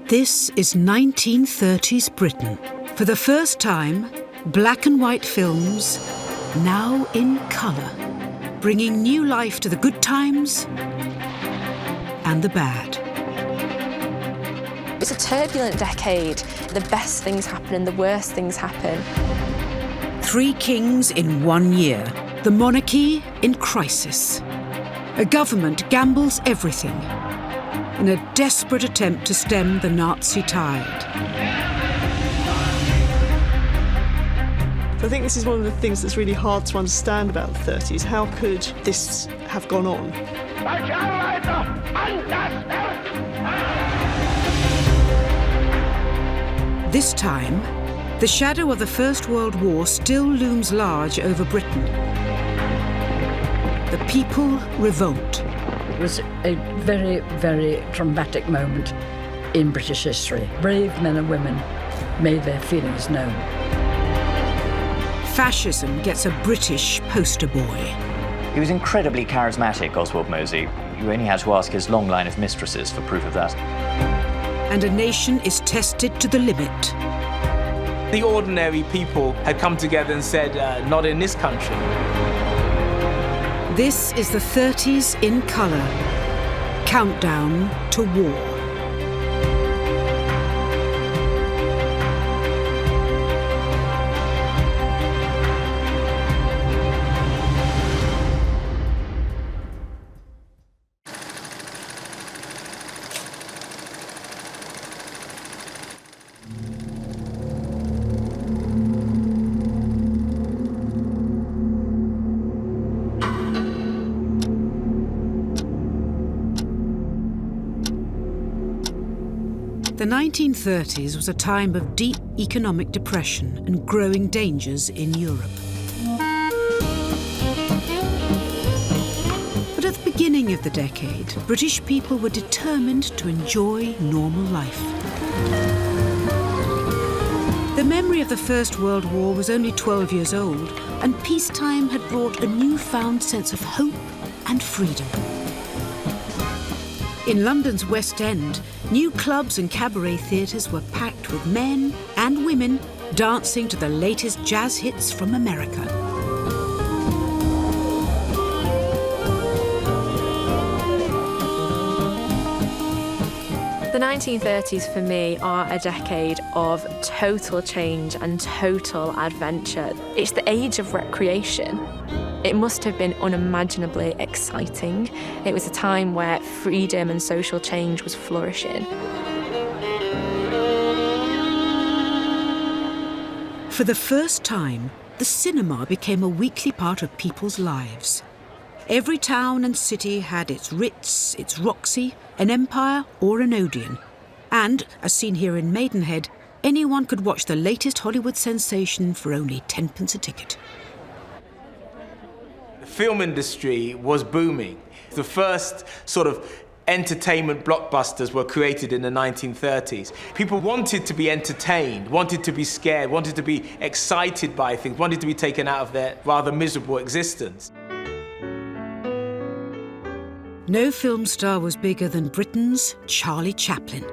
This is 1930s Britain. For the first time, black and white films, now in colour, bringing new life to the good times and the bad. It's a turbulent decade. The best things happen and the worst things happen. 3 kings in 1 year. The monarchy in crisis. A government gambles everything in a desperate attempt to stem the Nazi tide. I think this is one of the things that's really hard to understand about the 30s. How could this have gone on? This time, the shadow of the First World War still looms large over Britain. The people revolt. It was a very, very dramatic moment in British history. Brave men and women made their feelings known. Fascism gets a British poster boy. He was incredibly charismatic, Oswald Mosley. You only had to ask his long line of mistresses for proof of that. And a nation is tested to the limit. The ordinary people had come together and said, not in this country. This is the 30s in colour. Countdown to war. The 1930s was a time of deep economic depression and growing dangers in Europe. But at the beginning of the decade, British people were determined to enjoy normal life. The memory of the First World War was only 12 years old, and peacetime had brought a newfound sense of hope and freedom. In London's West End, new clubs and cabaret theatres were packed with men and women dancing to the latest jazz hits from America. The 1930s for me are a decade of total change and total adventure. It's the age of recreation. It must have been unimaginably exciting. It was a time where freedom and social change was flourishing. For the first time, the cinema became a weekly part of people's lives. Every town and city had its Ritz, its Roxy, an Empire or an Odeon. And, as seen here in Maidenhead, anyone could watch the latest Hollywood sensation for only 10p a ticket. The film industry was booming. The first sort of entertainment blockbusters were created in the 1930s. People wanted to be entertained, wanted to be scared, wanted to be excited by things, wanted to be taken out of their rather miserable existence. No film star was bigger than Britain's Charlie Chaplin.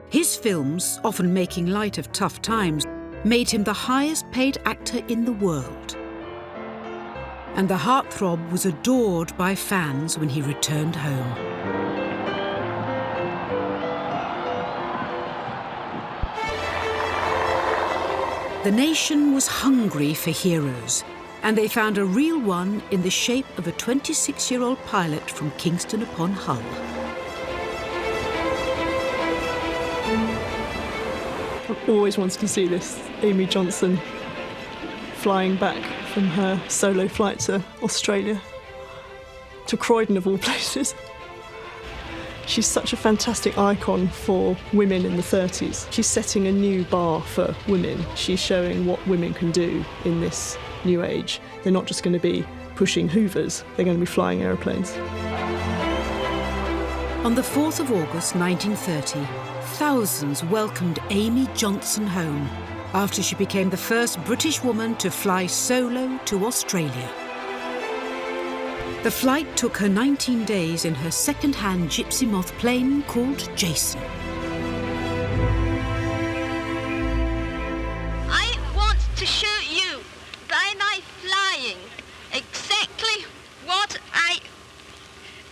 His films, often making light of tough times, made him the highest paid actor in the world. And the heartthrob was adored by fans when he returned home. The nation was hungry for heroes, and they found a real one in the shape of a 26-year-old pilot from Kingston upon Hull. I've always wanted to see this Amy Johnson flying back from her solo flight to Australia, to Croydon of all places. She's such a fantastic icon for women in the 30s. She's setting a new bar for women. She's showing what women can do in this new age. They're not just going to be pushing hoovers, they're going to be flying aeroplanes. On the 4th of August 1930, thousands welcomed Amy Johnson home after she became the first British woman to fly solo to Australia. The flight took her 19 days in her second-hand gypsy moth plane called Jason. to show you by my flying exactly what I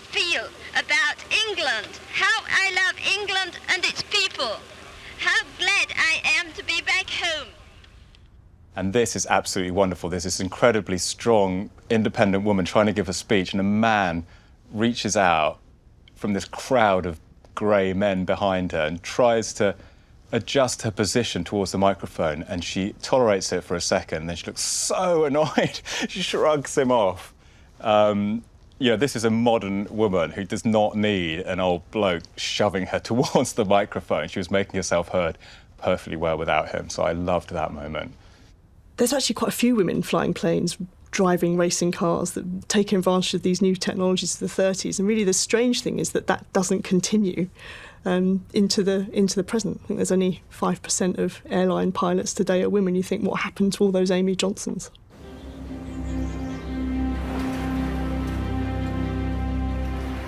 feel about England, how I love England and its people, how glad I am to be back home. And this is absolutely wonderful. There's this incredibly strong, independent woman trying to give a speech, and a man reaches out from this crowd of grey men behind her and tries to adjust her position towards the microphone, and she tolerates it for a second, then she looks so annoyed. She shrugs him off. This is a modern woman who does not need an old bloke shoving her towards the microphone. She was making herself heard perfectly well without him, so I loved that moment. There's actually quite a few women flying planes, driving racing cars, that take advantage of these new technologies of the 30s. And really the strange thing is that doesn't continue into the present. I think there's only 5% of airline pilots today are women. You think, what happened to all those Amy Johnsons?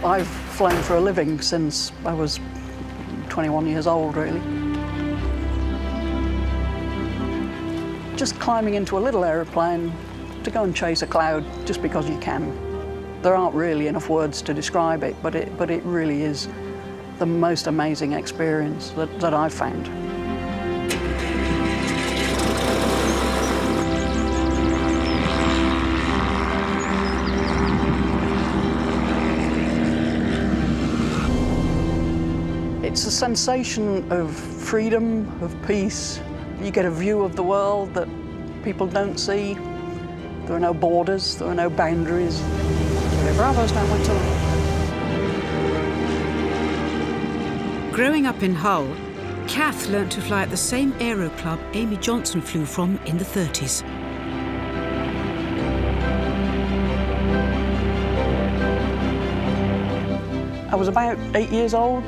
I've flown for a living since I was 21 years old, really. Just climbing into a little aeroplane to go and chase a cloud just because you can. There aren't really enough words to describe it, but it really is the most amazing experience that I've found. It's a sensation of freedom, of peace. You get a view of the world that people don't see. There are no borders, there are no boundaries. Bravos down my tongue. Growing up in Hull, Kath learnt to fly at the same aero club Amy Johnson flew from in the 30s. I was about 8 years old.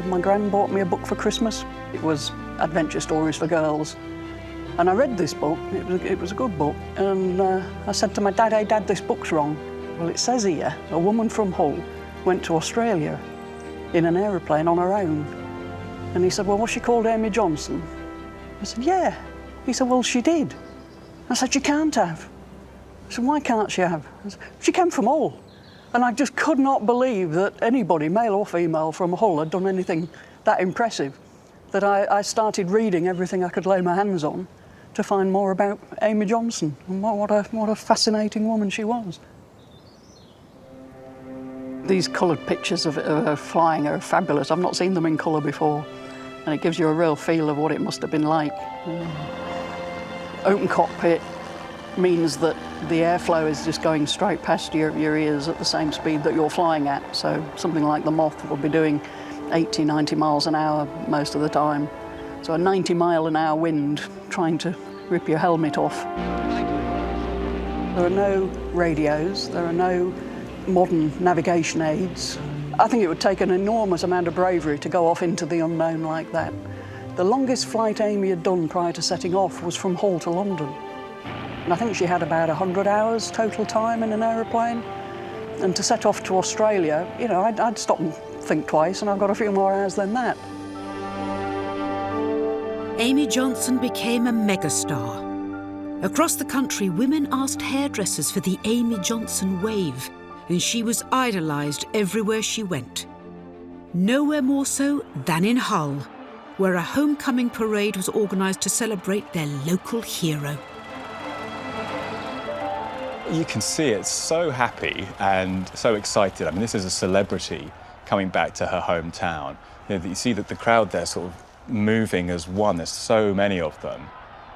My gran bought me a book for Christmas. It was adventure stories for girls. And I read this book, it was a good book, and I said to my dad, "Hey Dad, this book's wrong." Well, it says here, a woman from Hull went to Australia in an aeroplane on her own. And he said, "Well, was she called Amy Johnson?" I said, "Yeah." He said, "Well, she did." I said, "She can't have." I said, "Why can't she have?" I said, "She came from Hull." And I just could not believe that anybody, male or female, from Hull had done anything that impressive, that I started reading everything I could lay my hands on to find more about Amy Johnson, and what a fascinating woman she was. These coloured pictures of her flying are fabulous. I've not seen them in colour before, and it gives you a real feel of what it must have been like. Open cockpit means that the airflow is just going straight past your ears at the same speed that you're flying at. So something like the Moth will be doing 80, 90 miles an hour most of the time. So a 90-mile-an-hour wind trying to rip your helmet off. There are no radios, there are no modern navigation aids. I think it would take an enormous amount of bravery to go off into the unknown like that. The longest flight Amy had done prior to setting off was from Hull to London. And I think she had about 100 hours total time in an aeroplane. And to set off to Australia, you know, I'd stop and think twice, and I've got a few more hours than that. Amy Johnson became a megastar. Across the country, women asked hairdressers for the Amy Johnson wave, and she was idolised everywhere she went. Nowhere more so than in Hull, where a homecoming parade was organised to celebrate their local hero. You can see it, so happy and so excited. I mean, this is a celebrity coming back to her hometown. You see that the crowd there sort of moving as one. There's so many of them.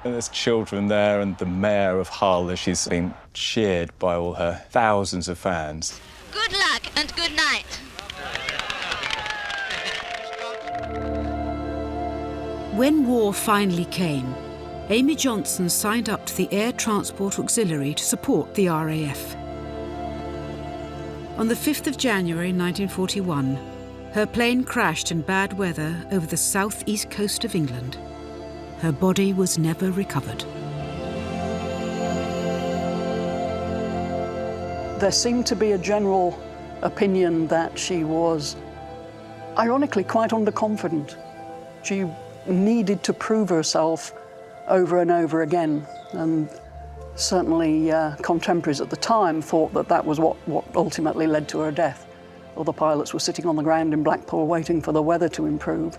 And there's children there, and the mayor of Hull, as she's been cheered by all her thousands of fans. Good luck and good night. When war finally came, Amy Johnson signed up to the Air Transport Auxiliary to support the RAF. On the 5th of January 1941, her plane crashed in bad weather over the southeast coast of England. Her body was never recovered. There seemed to be a general opinion that she was, ironically, quite underconfident. She needed to prove herself over and over again. And certainly contemporaries at the time thought that that was what ultimately led to her death. Other pilots were sitting on the ground in Blackpool waiting for the weather to improve,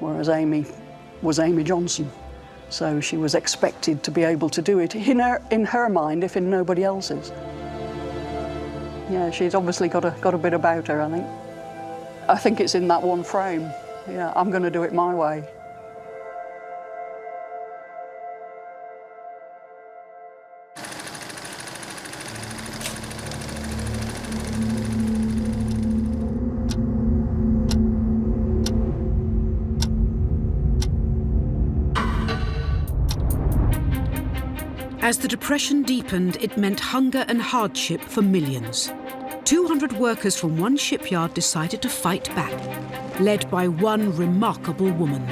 whereas Amy was Amy Johnson. So she was expected to be able to do it in her mind, if in nobody else's. Yeah, she's obviously got a bit about her, I think. I think it's in that one frame. Yeah, I'm going to do it my way. As the Depression deepened, it meant hunger and hardship for millions. 200 workers from one shipyard decided to fight back, led by one remarkable woman.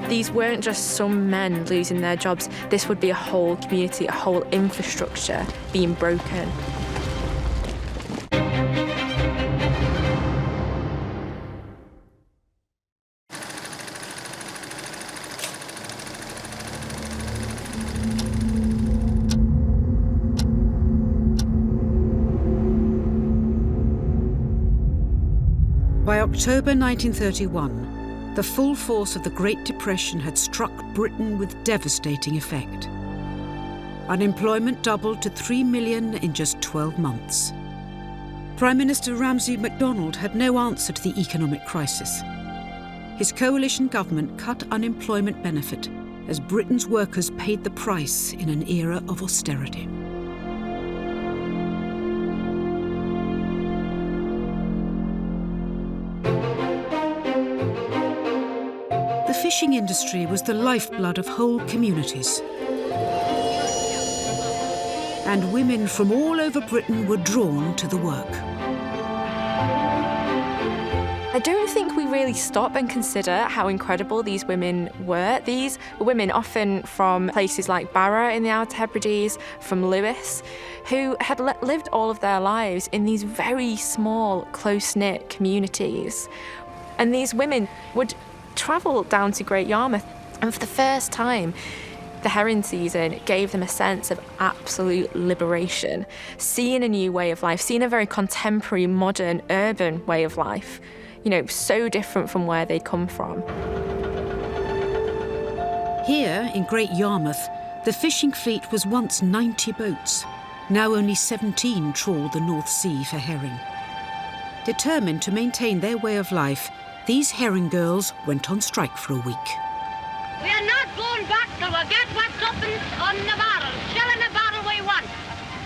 These weren't just some men losing their jobs. This would be a whole community, a whole infrastructure being broken. By October 1931, the full force of the Great Depression had struck Britain with devastating effect. Unemployment doubled to 3 million in just 12 months. Prime Minister Ramsay MacDonald had no answer to the economic crisis. His coalition government cut unemployment benefit as Britain's workers paid the price in an era of austerity. The fishing industry was the lifeblood of whole communities. And women from all over Britain were drawn to the work. I don't think we really stop and consider how incredible these women were. These were women often from places like Barrow in the Outer Hebrides, from Lewis, who had lived all of their lives in these very small, close-knit communities. And these women would travel down to Great Yarmouth, and for the first time, the herring season gave them a sense of absolute liberation, seeing a new way of life, seeing a very contemporary, modern, urban way of life, you know, so different from where they'd come from. Here, in Great Yarmouth, the fishing fleet was once 90 boats. Now only 17 trawl the North Sea for herring. Determined to maintain their way of life, these herring girls went on strike for a week. We are not going back till we get what's up on the barrel. Shilling a barrel we want,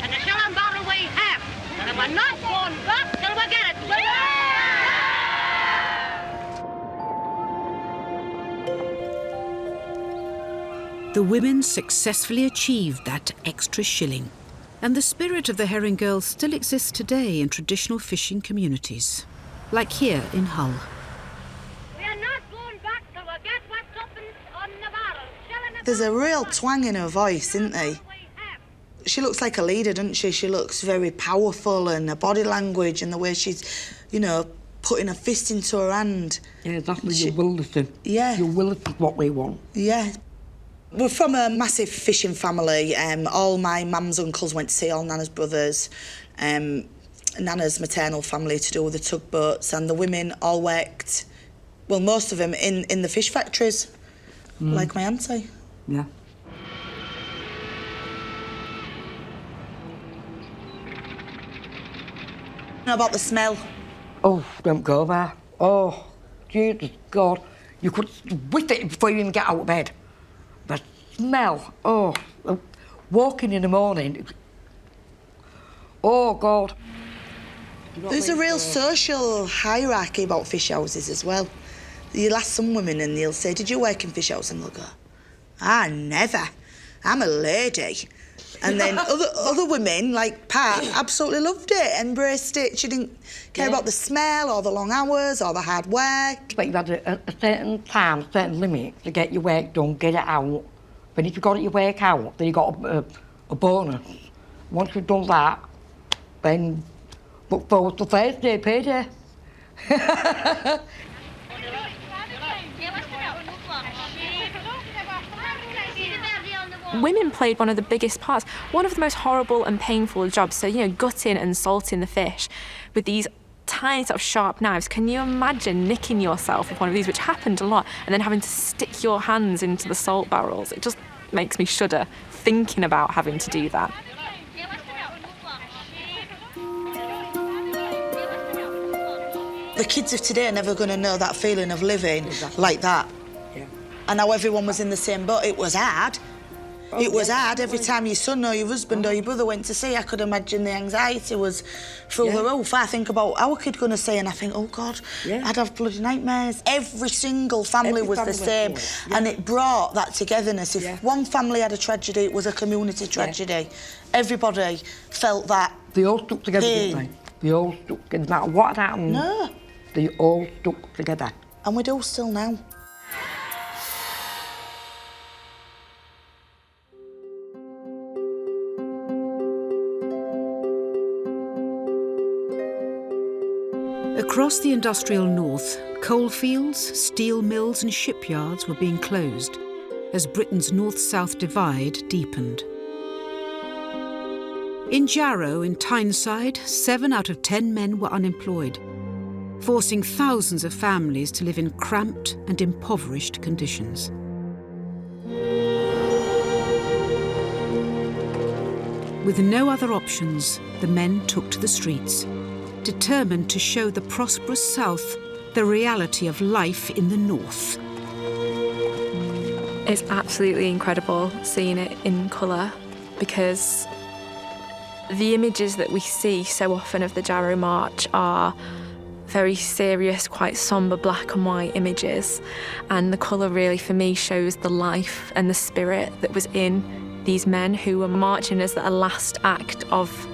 and a shilling barrel we have. And we're not going back till we get it. The women successfully achieved that extra shilling, and the spirit of the herring girls still exists today in traditional fishing communities, like here in Hull. There's a real twang in her voice, isn't there? She looks like a leader, doesn't she? She looks very powerful, and her body language and the way she's, you know, putting her fist into her hand. Yeah, that's what your will is to. Yeah. Your will is what we want. Yeah. We're from a massive fishing family. All my mum's uncles went to sea, all Nana's brothers. Nana's maternal family to do with the tugboats, and the women all worked, well, most of them in the fish factories, like my auntie. Yeah. Know about the smell? Oh, don't go there. Oh, Jesus God. You could whiff it before you even get out of bed. The smell. Oh, walking in the morning. Oh, God. There's a real social hierarchy about fish houses as well. You'll ask some women and they'll say, did you work in fish house? And they'll go, never. I'm a lady. And then other women, like Pat, absolutely loved it, embraced it. She didn't care about the smell or the long hours or the hard work. But you had a certain time, a certain limit to get your work done, get it out. But if you got your work out, then you got a bonus. Once you've done that, then look forward to Thursday, payday. women played one of the biggest parts. One of the most horrible and painful jobs, so, gutting and salting the fish with these tiny sort of sharp knives. Can you imagine nicking yourself with one of these, which happened a lot, and then having to stick your hands into the salt barrels? It just makes me shudder thinking about having to do that. The kids of today are never going to know that feeling of living like that. Yeah. And how everyone was in the same boat. It was hard. It was hard. Every time your son or your husband or your brother went to sea, I could imagine the anxiety was through the roof. I think about our kid going to sea and I think, oh, God, I'd have bloody nightmares. Every single family was the same. And it brought that togetherness. If one family had a tragedy, it was a community tragedy. Everybody felt that. They all stuck together, didn't they? They all stuck together. No matter what happened, No. they all stuck together. And we do still now. Across the industrial north, coalfields, steel mills and shipyards were being closed as Britain's north-south divide deepened. In Jarrow, in Tyneside, 7 out of 10 men were unemployed, forcing thousands of families to live in cramped and impoverished conditions. With no other options, the men took to the streets, determined to show the prosperous South the reality of life in the North. It's absolutely incredible seeing it in colour, because the images that we see so often of the Jarrow March are very serious, quite sombre black and white images, and the colour really for me shows the life and the spirit that was in these men who were marching as a last act of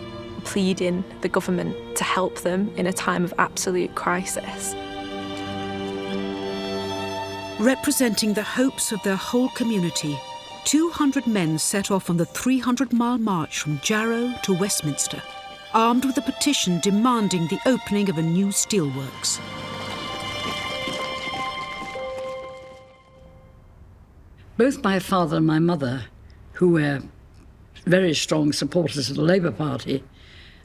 pleading the government to help them in a time of absolute crisis. Representing the hopes of their whole community, 200 men set off on the 300-mile march from Jarrow to Westminster, armed with a petition demanding the opening of a new steelworks. Both my father and my mother, who were very strong supporters of the Labour Party,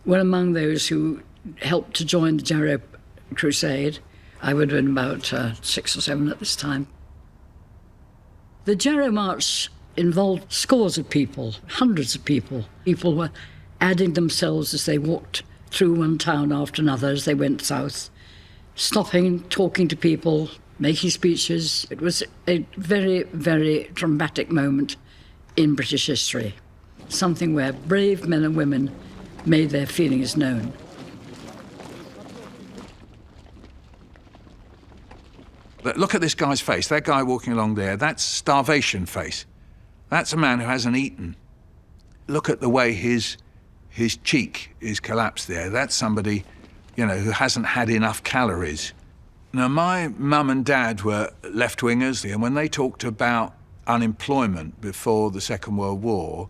were among those who helped to join the Jarrow crusade. I would have been about 6 or 7 at this time. The Jarrow March involved scores of people, hundreds of people. People were adding themselves as they walked through one town after another as they went south, stopping, talking to people, making speeches. It was a very, very dramatic moment in British history, something where brave men and women made their feelings known. Look at this guy's face. That guy walking along there, that's starvation face. That's a man who hasn't eaten. Look at the way his cheek is collapsed there. That's somebody, who hasn't had enough calories. Now, my mum and dad were left-wingers, and when they talked about unemployment before the Second World War,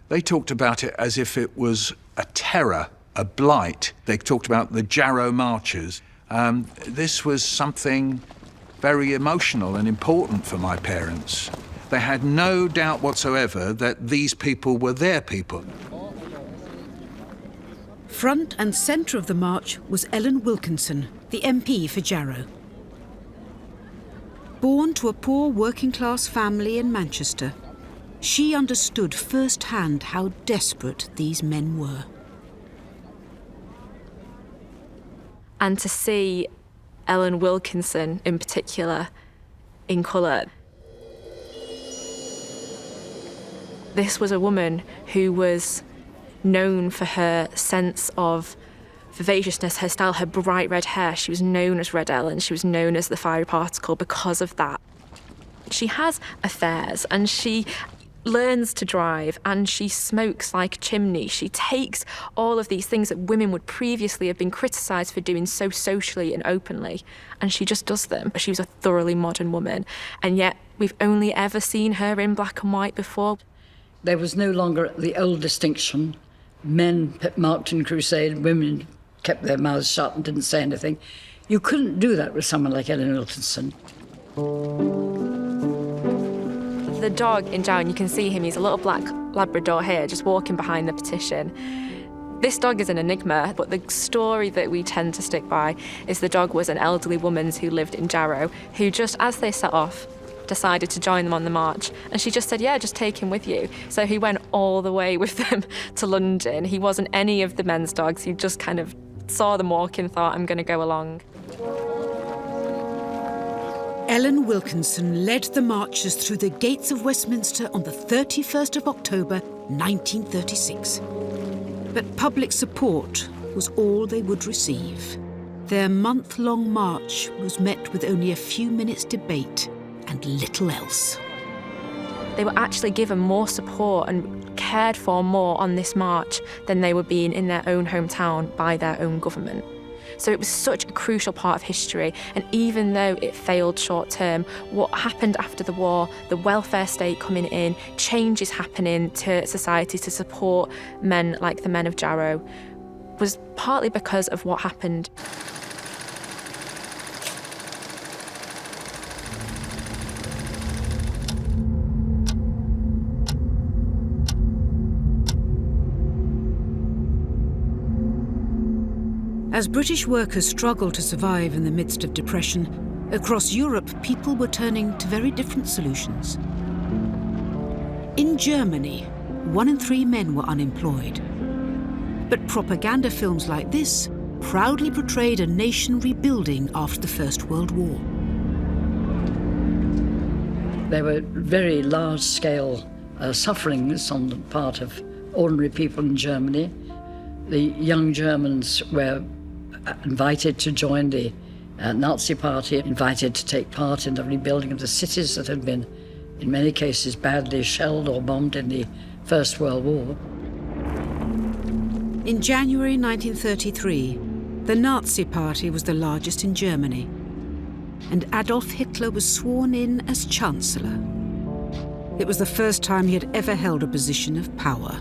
they talked about it as if it was a terror, a blight. They talked about the Jarrow marches. This was something very emotional and important for my parents. They had no doubt whatsoever that these people were their people. Front and centre of the march was Ellen Wilkinson, the MP for Jarrow. Born to a poor working-class family in Manchester, she understood firsthand how desperate these men were. And to see Ellen Wilkinson in particular in colour, this was a woman who was known for her sense of vivaciousness, her style, her bright red hair. She was known as Red Ellen. She was known as the fiery particle because of that. She has affairs and she learns to drive and she smokes like a chimney. She takes all of these things that women would previously have been criticised for doing so socially and openly, and she just does them. She was a thoroughly modern woman, and yet we've only ever seen her in black and white before. There was no longer the old distinction. Men marked in crusade, women kept their mouths shut and didn't say anything. You couldn't do that with someone like Ellen Wilkinson. The dog in Jarrow, and you can see him, he's a little black Labrador here, just walking behind the petition. This dog is an enigma, but the story that we tend to stick by is the dog was an elderly woman who lived in Jarrow, who just as they set off, decided to join them on the march. And she just said, yeah, just take him with you. So he went all the way with them to London. He wasn't any of the men's dogs. He just kind of saw them walking, thought, I'm going to go along. Ellen Wilkinson led the marchers through the gates of Westminster on the 31st of October, 1936. But public support was all they would receive. Their month-long march was met with only a few minutes' debate and little else. They were actually given more support and cared for more on this march than they were being in their own hometown by their own government. So it was such a crucial part of history, and even though it failed short term, what happened after the war, the welfare state coming in, changes happening to society to support men like the men of Jarrow, was partly because of what happened. As British workers struggled to survive in the midst of depression, across Europe people were turning to very different solutions. In Germany, 1 in 3 men were unemployed. But propaganda films like this proudly portrayed a nation rebuilding after the First World War. There were very large-scale sufferings on the part of ordinary people in Germany. The young Germans were invited to join the Nazi Party, invited to take part in the rebuilding of the cities that had been, in many cases, badly shelled or bombed in the First World War. In January 1933, the Nazi Party was the largest in Germany, and Adolf Hitler was sworn in as Chancellor. It was the first time he had ever held a position of power.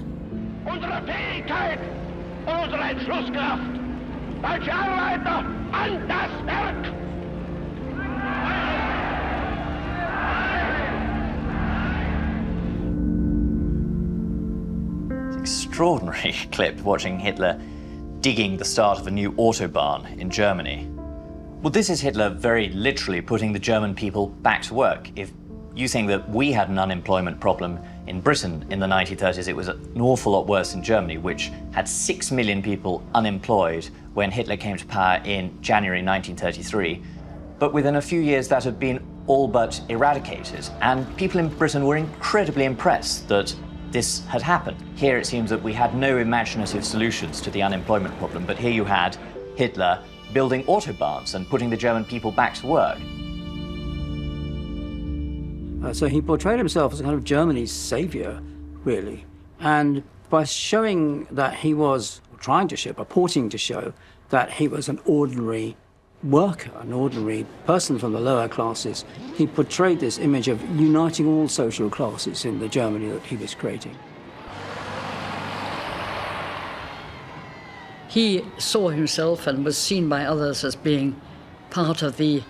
Unsere Fähigkeit, unsere Entschlusskraft, als Arbeiter an das Werk! Extraordinary clip watching Hitler digging the start of a new autobahn in Germany. Well, this is Hitler very literally putting the German people back to work. If you think that we had an unemployment problem in Britain in the 1930s, it was an awful lot worse in Germany, which had 6 million people unemployed when Hitler came to power in January 1933. But within a few years, that had been all but eradicated. And people in Britain were incredibly impressed that this had happened. Here it seems that we had no imaginative solutions to the unemployment problem, but here you had Hitler building autobahns and putting the German people back to work. So he portrayed himself as kind of Germany's savior, really. And by showing that he was purporting to show that he was an ordinary worker, an ordinary person from the lower classes, he portrayed this image of uniting all social classes in the Germany that he was creating. He saw himself and was seen by others as being part of the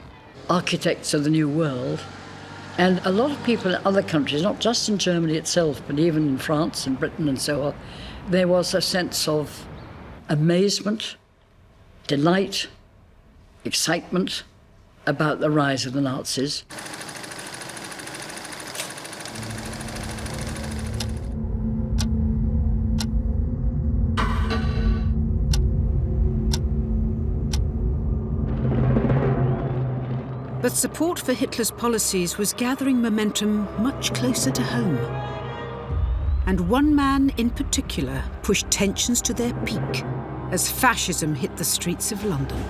architects of the new world. And a lot of people in other countries, not just in Germany itself, but even in France and Britain and so on, there was a sense of amazement, delight, excitement about the rise of the Nazis. But support for Hitler's policies was gathering momentum much closer to home. And one man in particular pushed tensions to their peak as fascism hit the streets of London.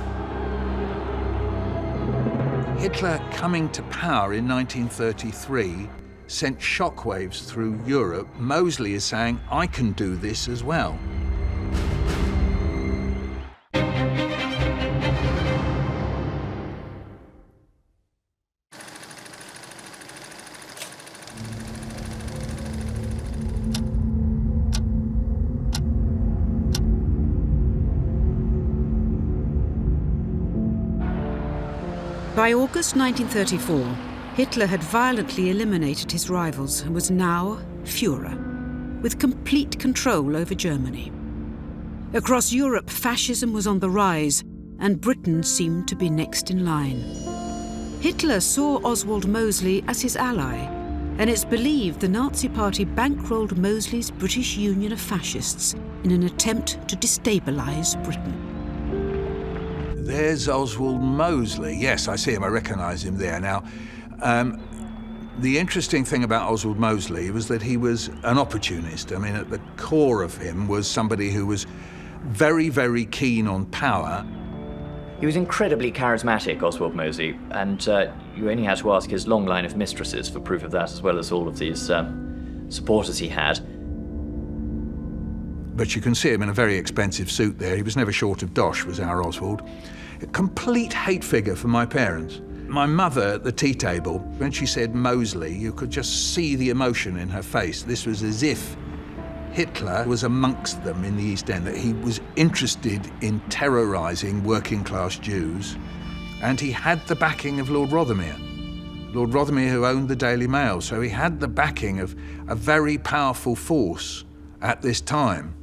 Hitler coming to power in 1933 sent shockwaves through Europe. Mosley is saying, I can do this as well. By August 1934, Hitler had violently eliminated his rivals and was now Führer, with complete control over Germany. Across Europe, fascism was on the rise, and Britain seemed to be next in line. Hitler saw Oswald Mosley as his ally, and it's believed the Nazi Party bankrolled Mosley's British Union of Fascists in an attempt to destabilise Britain. There's Oswald Mosley. Yes, I see him, I recognise him there. Now, the interesting thing about Oswald Mosley was that he was an opportunist. I mean, at the core of him was somebody who was very, very keen on power. He was incredibly charismatic, Oswald Mosley, and you only had to ask his long line of mistresses for proof of that, as well as all of these supporters he had. But you can see him in a very expensive suit there. He was never short of dosh, was our Oswald. A complete hate figure for my parents. My mother at the tea table, when she said Mosley, you could just see the emotion in her face. This was as if Hitler was amongst them in the East End, that he was interested in terrorising working-class Jews, and he had the backing of Lord Rothermere. Lord Rothermere, who owned the Daily Mail, so he had the backing of a very powerful force at this time.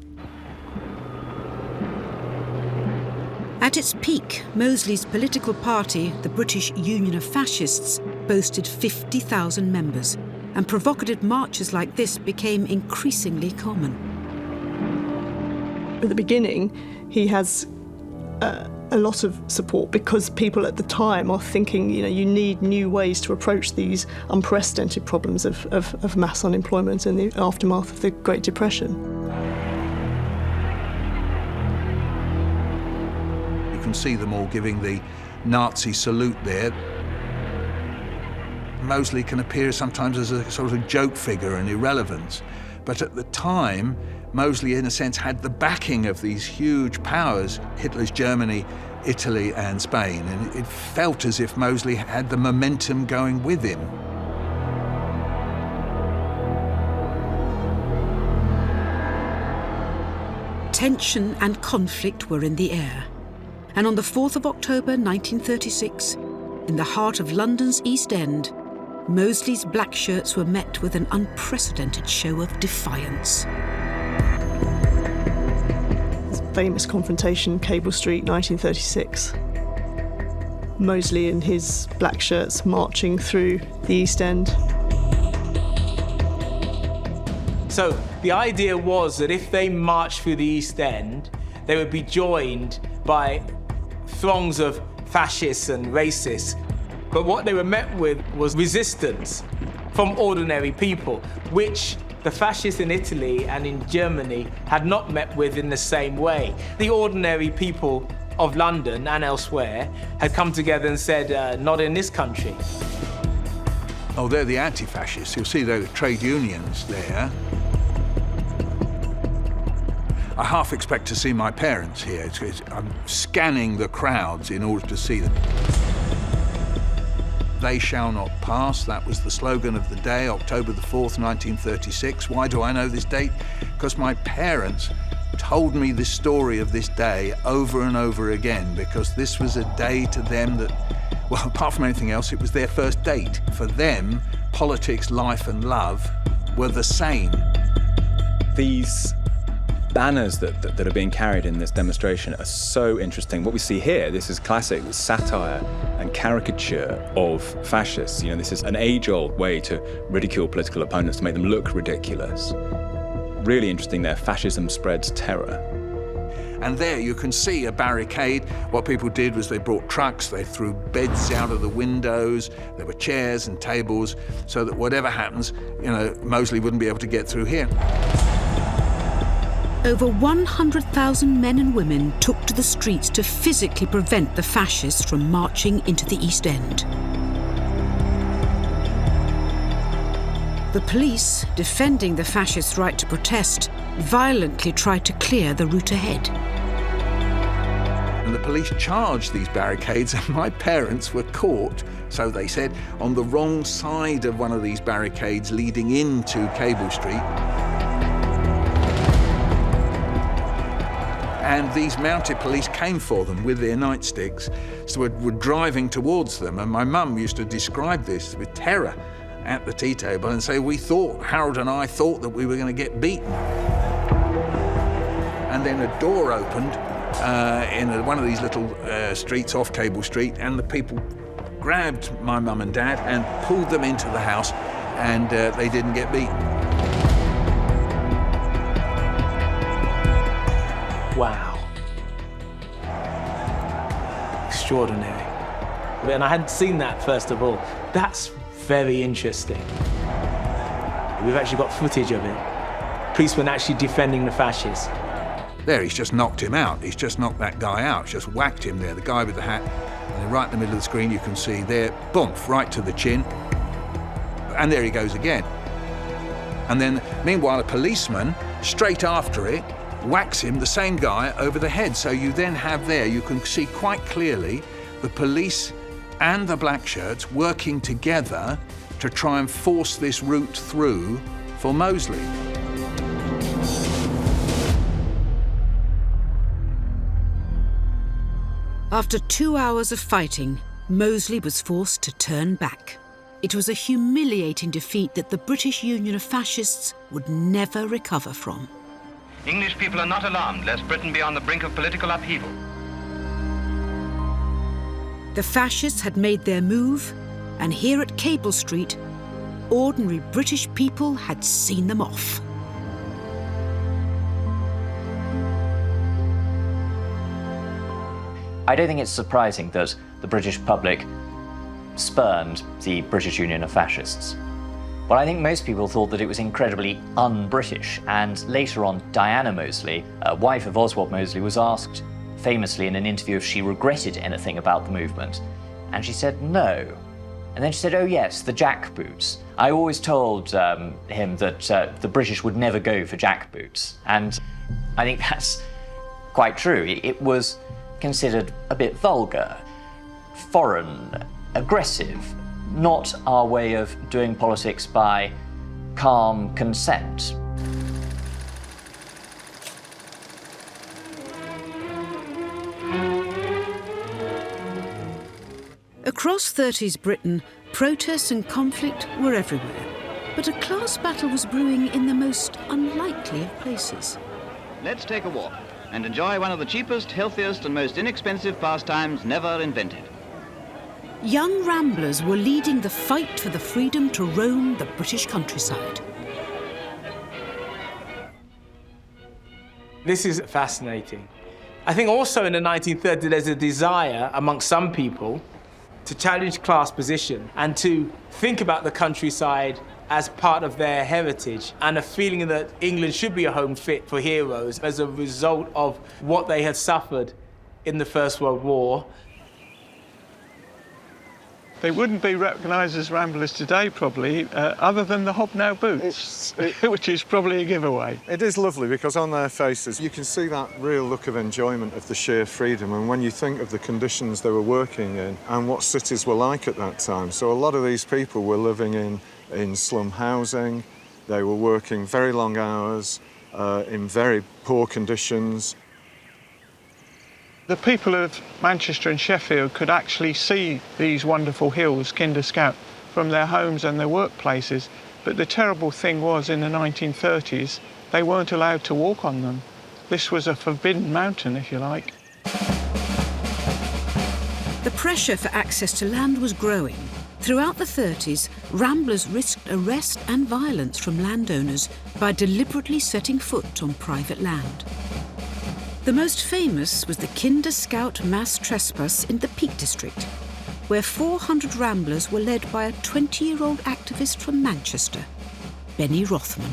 At its peak, Mosley's political party, the British Union of Fascists, boasted 50,000 members, and provocative marches like this became increasingly common. At the beginning, he has a lot of support because people at the time are thinking, you need new ways to approach these unprecedented problems of mass unemployment in the aftermath of the Great Depression. You can see them all giving the Nazi salute there. Mosley can appear sometimes as a sort of joke figure and irrelevance, but at the time, Mosley, in a sense, had the backing of these huge powers, Hitler's Germany, Italy and Spain, and it felt as if Mosley had the momentum going with him. Tension and conflict were in the air, and on the 4th of October 1936, in the heart of London's East End, Mosley's black shirts were met with an unprecedented show of defiance. Famous confrontation, Cable Street, 1936. Mosley in his black shirts marching through the East End. So the idea was that if they marched through the East End, they would be joined by throngs of fascists and racists. But what they were met with was resistance from ordinary people, which the fascists in Italy and in Germany had not met with in the same way. The ordinary people of London and elsewhere had come together and said, not in this country. Oh, they're the anti-fascists. You'll see the trade unions there. I half expect to see my parents here. I'm scanning the crowds in order to see them. They shall not pass. That was the slogan of the day, October the 4th, 1936. Why do I know this date? Because my parents told me this story of this day over and over again, because this was a day to them that, well, apart from anything else, it was their first date. For them, politics, life and love were the same. These banners that are being carried in this demonstration are so interesting. What we see here, this is classic satire and caricature of fascists. This is an age-old way to ridicule political opponents, to make them look ridiculous. Really interesting there, fascism spreads terror. And there you can see a barricade. What people did was they brought trucks, they threw beds out of the windows, there were chairs and tables, so that whatever happens, Mosley wouldn't be able to get through here. Over 100,000 men and women took to the streets to physically prevent the fascists from marching into the East End. The police, defending the fascists' right to protest, violently tried to clear the route ahead. And the police charged these barricades, and my parents were caught, so they said, on the wrong side of one of these barricades leading into Cable Street. and these mounted police came for them with their nightsticks, so were driving towards them. And my mum used to describe this with terror at the tea table and say, Harold and I thought that we were going to get beaten. And then a door opened in one of these little streets off Cable Street, and the people grabbed my mum and dad and pulled them into the house, and they didn't get beaten. Wow. Extraordinary. And I hadn't seen that, first of all. That's very interesting. We've actually got footage of it. Policemen actually defending the fascists. There, he's just knocked him out. He's just knocked that guy out. He's just whacked him there, the guy with the hat. And then right in the middle of the screen, you can see there, boomf, right to the chin. And there he goes again. And then, meanwhile, a policeman, straight after it, whacks him, the same guy, over the head. So you then have there, you can see quite clearly the police and the black shirts working together to try and force this route through for Mosley. After 2 hours of fighting, Mosley was forced to turn back. It was a humiliating defeat that the British Union of Fascists would never recover from. English people are not alarmed lest Britain be on the brink of political upheaval. The fascists had made their move, and here at Cable Street, ordinary British people had seen them off. I don't think it's surprising that the British public spurned the British Union of Fascists. But I think most people thought that it was incredibly un-British, and later on, Diana Mosley, wife of Oswald Mosley, was asked famously in an interview if she regretted anything about the movement, and she said no. And then she said, oh yes, the jackboots. I always told him that the British would never go for jackboots, and I think that's quite true. It was considered a bit vulgar, foreign, aggressive, not our way of doing politics by calm consent. Across 30s Britain, protests and conflict were everywhere. But a class battle was brewing in the most unlikely of places. Let's take a walk and enjoy one of the cheapest, healthiest and most inexpensive pastimes never invented. Young ramblers were leading the fight for the freedom to roam the British countryside. This is fascinating. I think also in the 1930s there's a desire amongst some people to challenge class position and to think about the countryside as part of their heritage, and a feeling that England should be a home fit for heroes as a result of what they had suffered in the First World War. They wouldn't be recognised as ramblers today, probably, other than the hobnail boots, which is probably a giveaway. It is lovely because on their faces you can see that real look of enjoyment of the sheer freedom, and when you think of the conditions they were working in and what cities were like at that time. So a lot of these people were living in slum housing, they were working very long hours, in very poor conditions. The people of Manchester and Sheffield could actually see these wonderful hills, Kinder Scout, from their homes and their workplaces. But the terrible thing was, in the 1930s, they weren't allowed to walk on them. This was a forbidden mountain, if you like. The pressure for access to land was growing. Throughout the 30s, ramblers risked arrest and violence from landowners by deliberately setting foot on private land. The most famous was the Kinder Scout mass trespass in the Peak District, where 400 ramblers were led by a 20-year-old activist from Manchester, Benny Rothman.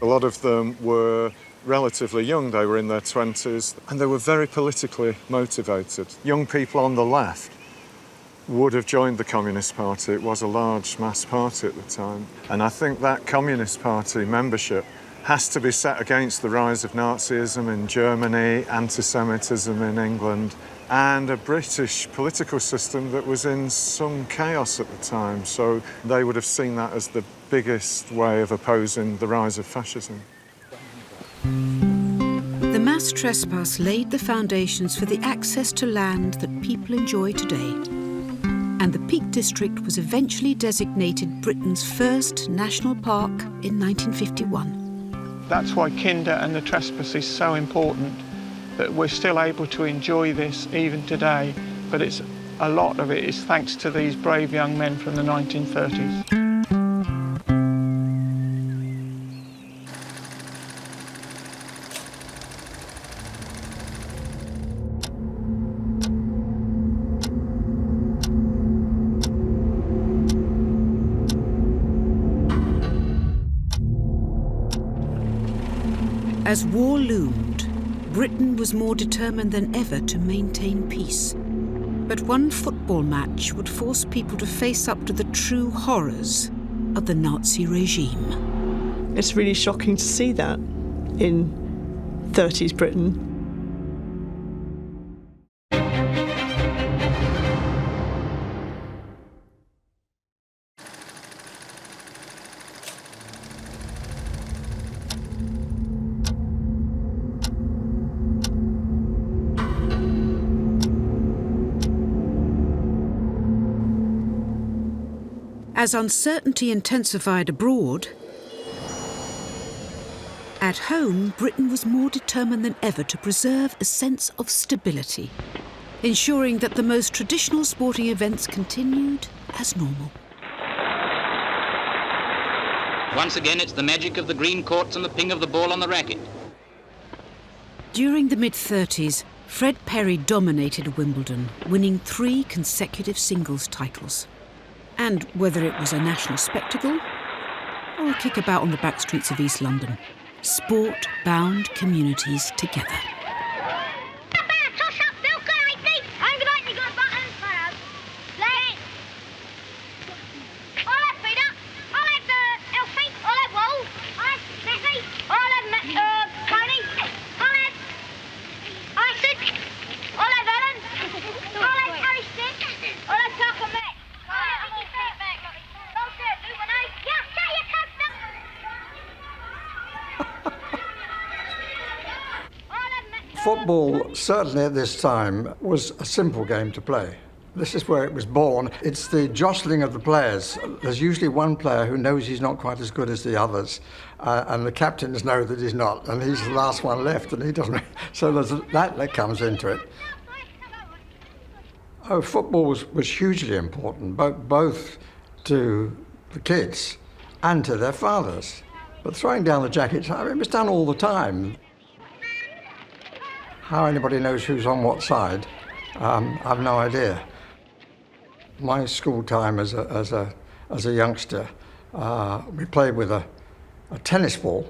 A lot of them were relatively young, they were in their 20s, and they were very politically motivated. Young people on the left would have joined the Communist Party. It was a large mass party at the time. And I think that Communist Party membership has to be set against the rise of Nazism in Germany, anti-Semitism in England, and a British political system that was in some chaos at the time. So they would have seen that as the biggest way of opposing the rise of fascism. trespass laid the foundations for the access to land that people enjoy today. And the Peak District was eventually designated Britain's first national park in 1951. That's why Kinder and the trespass is so important, that we're still able to enjoy this even today, but a lot of it is thanks to these brave young men from the 1930s. As war loomed, Britain was more determined than ever to maintain peace. But one football match would force people to face up to the true horrors of the Nazi regime. It's really shocking to see that in 30s Britain. As uncertainty intensified abroad, at home, Britain was more determined than ever to preserve a sense of stability, ensuring that the most traditional sporting events continued as normal. Once again, it's the magic of the green courts and the ping of the ball on the racket. During the mid-30s, Fred Perry dominated Wimbledon, winning 3 consecutive singles titles. And whether it was a national spectacle or a kickabout on the back streets of East London, sport bound communities together. Football, certainly at this time, was a simple game to play. This is where it was born. It's the jostling of the players. There's usually one player who knows he's not quite as good as the others, and the captains know that he's not, and he's the last one left, and he doesn't. So there's that comes into it. Oh, football was hugely important, both to the kids and to their fathers. But throwing down the jackets, I mean, it was done all the time. How anybody knows who's on what side, I've no idea. My school time as a youngster, we played with a tennis ball,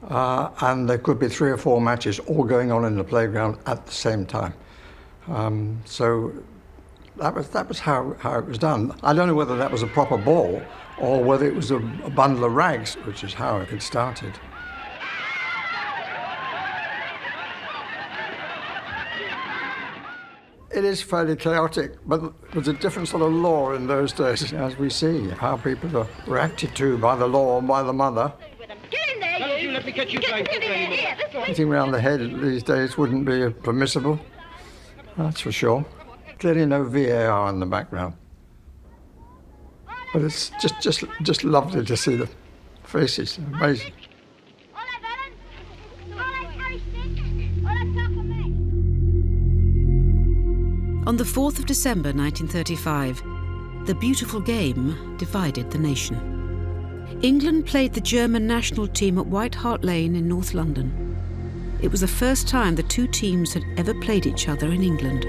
and there could be 3 or 4 matches all going on in the playground at the same time. So that was how it was done. I don't know whether that was a proper ball or whether it was a bundle of rags, which is how it started. It is fairly chaotic, but there's a different sort of law in those days, as we see how people are reacted to by the law and by the mother. Get in there, Don't you let me catch you playing football anymore. Hitting round the head these days wouldn't be permissible, that's for sure. Clearly no VAR in the background. But it's just lovely to see the faces, amazing. On the 4th of December 1935, the beautiful game divided the nation. England played the German national team at White Hart Lane in North London. It was the first time the 2 teams had ever played each other in England.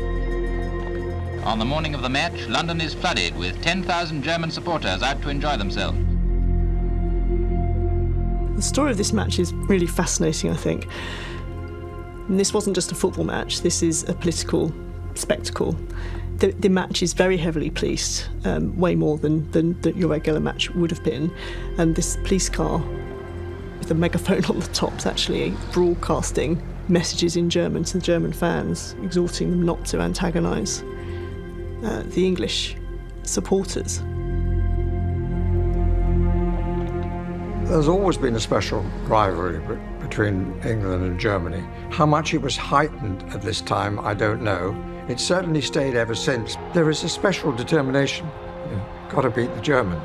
On the morning of the match, London is flooded with 10,000 German supporters out to enjoy themselves. The story of this match is really fascinating, I think. And this wasn't just a football match, this is a political spectacle. The match is very heavily policed, way more than your regular match would have been. And this police car with a megaphone on the top is actually broadcasting messages in German to the German fans, exhorting them not to antagonise the English supporters. There's always been a special rivalry between England and Germany. How much it was heightened at this time, I don't know. It's certainly stayed ever since. There is a special determination. Got to beat the German.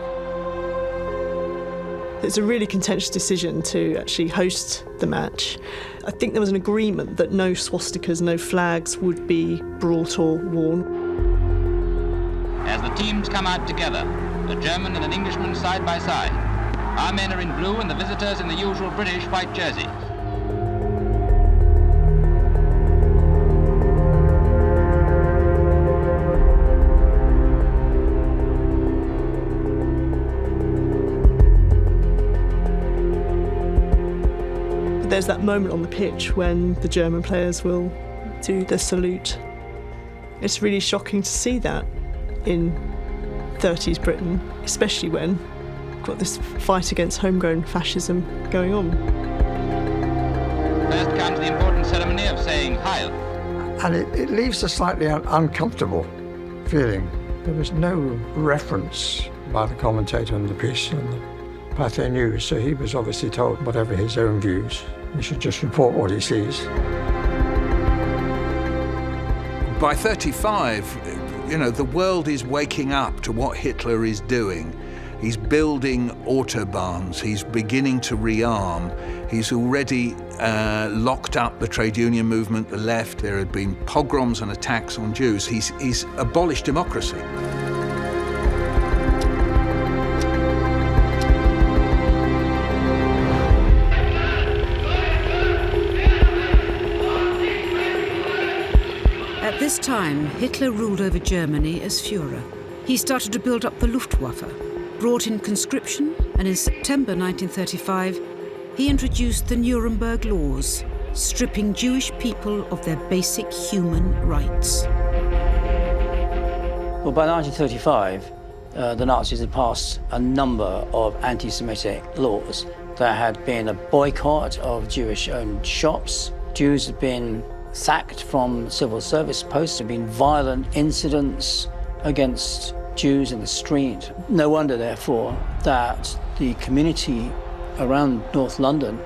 It's a really contentious decision to actually host the match. I think there was an agreement that no swastikas, no flags would be brought or worn. As the teams come out together, a German and an Englishman side by side. Our men are in blue and the visitors in the usual British white jerseys. There's that moment on the pitch when the German players will do the salute. It's really shocking to see that in 30s Britain, especially when we've got this fight against homegrown fascism going on. First comes the important ceremony of saying Heil. And it leaves a slightly uncomfortable feeling. There was no reference by the commentator in the piece in the Pathé News, so he was obviously told whatever his own views. He should just report what he sees. By 35, the world is waking up to what Hitler is doing. He's building autobahns, he's beginning to rearm, he's already locked up the trade union movement, the left, there had been pogroms and attacks on Jews. He's abolished democracy. At this time, Hitler ruled over Germany as Führer. He started to build up the Luftwaffe, brought in conscription, and in September 1935, he introduced the Nuremberg Laws, stripping Jewish people of their basic human rights. Well, by 1935, the Nazis had passed a number of anti-Semitic laws. There had been a boycott of Jewish-owned shops. Jews had been sacked from civil service posts. There had been violent incidents against Jews in the street. No wonder, therefore, that the community around North London,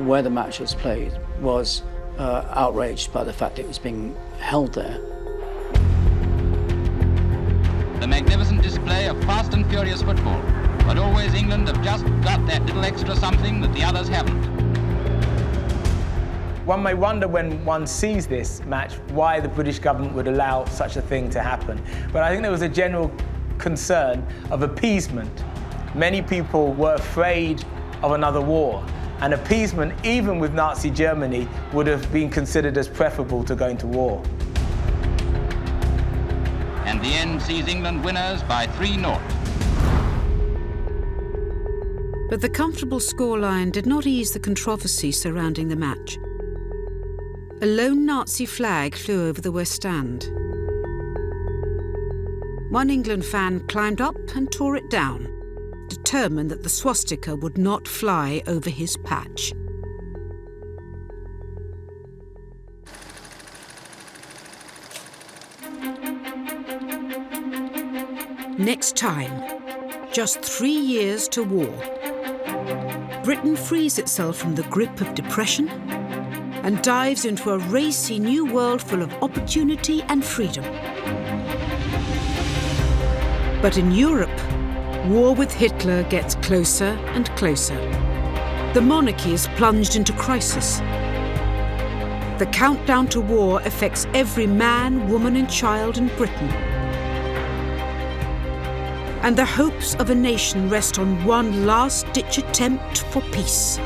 where the match was played, was outraged by the fact it was being held there. The magnificent display of fast and furious football, but always England have just got that little extra something that the others haven't. One may wonder when one sees this match why the British government would allow such a thing to happen. But I think there was a general concern of appeasement. Many people were afraid of another war, and appeasement, even with Nazi Germany, would have been considered as preferable to going to war. And the end sees England winners by 3-0. But the comfortable scoreline did not ease the controversy surrounding the match. A lone Nazi flag flew over the West Stand. One England fan climbed up and tore it down, determined that the swastika would not fly over his patch. Next time, just 3 years to war. Britain frees itself from the grip of depression and dives into a racy new world full of opportunity and freedom. But in Europe, war with Hitler gets closer and closer. The monarchy is plunged into crisis. The countdown to war affects every man, woman and child in Britain. And the hopes of a nation rest on one last-ditch attempt for peace.